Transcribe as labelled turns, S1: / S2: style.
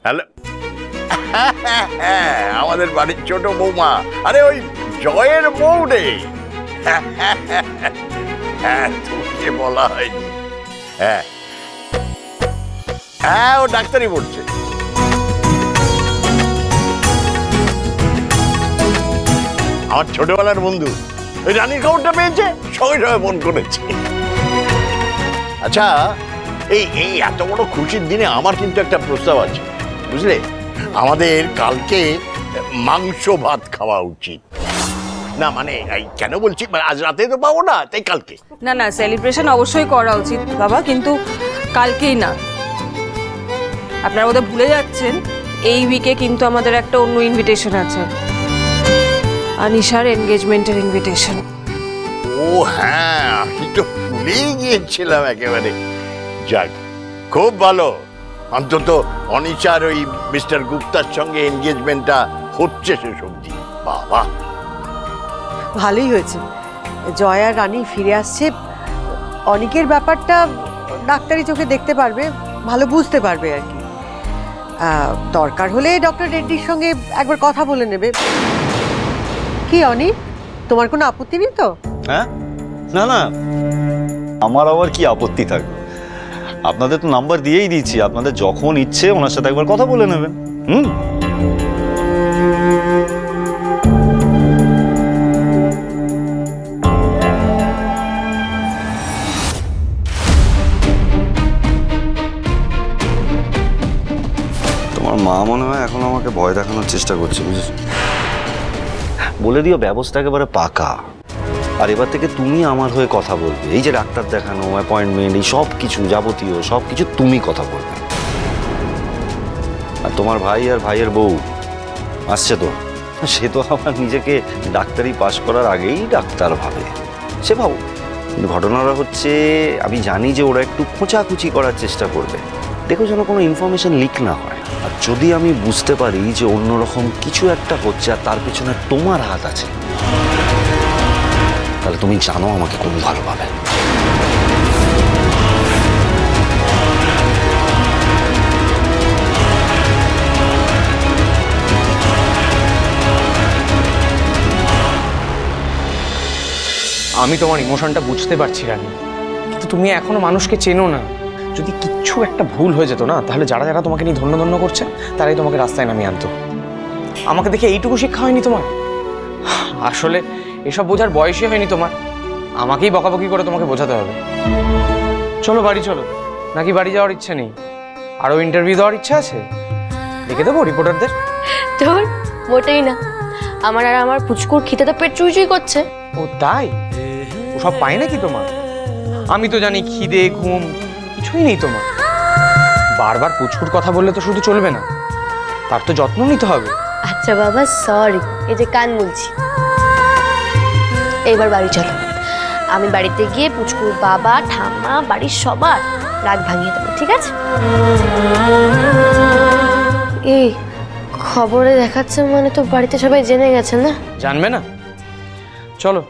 S1: Hello, আমাদের বাড়ির ছোট বৌমা, আরে ওই জয়ের বউ রে। হ্যাঁ, তোকে বলা হয়নি। হ্যাঁ হ্যাঁ, ও ডাক্তারি পড়ছে। আমার ছোটবেলার বন্ধু, ওই রানীর খবরটা পেয়েছে, সঙ্গে সঙ্গে ফোন করেছে। আচ্ছা, এই এত বড় খুশির দিনে আমার কিন্তু একটা প্রস্তাব আছে, বুঝলে? আমাদের কালকে মাংস ভাত খাওয়া উচিত। না মানে কেন বলছি, আজ রাতে তো পাবো না, তাই কালকে।
S2: না না, সেলিব্রেশন অবশ্যই করা উচিত বাবা, কিন্তু কালকেই না। আপনারা বোধহয় ভুলে যাচ্ছেন, এই উইকে কিন্তু আমাদের একটা অন্য ইনভিটেশন আছে, আনিশার এনগেজমেন্টের ইনভিটেশন।
S1: ও হ্যাঁ, আমি তো ভুলেই গিয়েছিলাম একেবারে। যাক, খুব ভালো, অন্তত অনিশার ওই মিস্টার গুপ্তার সঙ্গে এনগেজমেন্টটা হচ্ছে শেষ অবধি। বাবা,
S3: ভালোই হয়েছে, জয় আর রানী ফিরে আসছে। অনিকের ব্যাপারটা ডাক্তারি চোখে দেখতে পারবে, ভালো বুঝতে পারবে আর কি। দরকার হলে ডক্টর রেড্ডির সঙ্গে একবার কথা বলে নেবে। কি অনিক, তোমার কোনো আপত্তি নেই তো?
S4: হ্যাঁ, না না, আমার আবার কি আপত্তি থাকবে? আপনাদের তো নাম্বার দিয়েই দিয়েছি, আপনাদের যখন ইচ্ছে ওনার সাথে একবার কথা বলে নেবেন। তোমার মা মনে হয় এখন আমাকে ভয় দেখানোর চেষ্টা করছে, বুঝেছো? বলে দিও ব্যবস্থা একেবারে পাকা, আর এবার থেকে তুমি আমার হয়ে কথা বলবে। এই যে ডাক্তার দেখানো, অ্যাপয়েন্টমেন্ট, এই সব কিছু যাবতীয় সব কিছু তুমি কথা বলবে। আর তোমার ভাই আর ভাইয়ের বউ আসছে তো, সে তো আমার নিজেকে ডাক্তারি পাশ করার আগেই ডাক্তার ভাবে, সে ভাবো। কিন্তু ঘটনাটা হচ্ছে, আমি জানি যে ওরা একটু খোঁচাখুচি করার চেষ্টা করবে। দেখো যেন কোনো ইনফরমেশন লিক না হয়। আর যদি আমি বুঝতে পারি যে অন্যরকম কিছু একটা হচ্ছে আর তার পিছনে তোমার হাত আছে, তাহলে তুমি জানো আমাকে খুব ভালোভাবে।
S5: আমি তোমার ইমোশনটা বুঝতে পারছি রানী, কিন্তু তুমি এখনো মানুষকে চেনো না। যদি কিচ্ছু একটা ভুল হয়ে যেত না, তাহলে যারা যারা তোমাকে নিয়ে ধন্য ধন্য করছে তারাই তোমাকে রাস্তায় নামিয়ে আনতো। আমাকে দেখে এইটুকু শিক্ষা হয়নি তোমার? আসলে এসব বোঝার বয়সই হয়নি তোমার, আমাকেই বকাবকি করে তোমাকে বোঝাতে হবে। চলো বাড়ি চলো, নাকি বাড়ি যাওয়ার ইচ্ছা নেই? আরও ইন্টারভিউ দেওয়ার ইচ্ছা আছে? দেখে দেবো রিপোর্টারদের?
S6: তোর মোটেই না, আমার আর আমার পুচকুর খিদে তো পেট চুই চুই করছে।
S5: ও তাই? ওসব পায় নাকি তোমার? আমি তো জানি খিদে ঘুম কিছুই নেই তোমার। বারবার পুচকুর কথা বললে তো শুধু চলবে না, তার তো যত্ন নিতে হবে।
S6: আচ্ছা বাবা, সরি, এই যে কান মুলছি। এইবার বাড়ি চলো, আমি বাড়িতে গিয়ে পুচকুর বাবা ঠাম্মা বাড়ির সবার রাগ ভাঙিয়ে দেবো, ঠিক আছে? এই খবরে দেখাচ্ছে মানে তো বাড়িতে সবাই জেনে গেছে না?
S5: জানবে না? চলো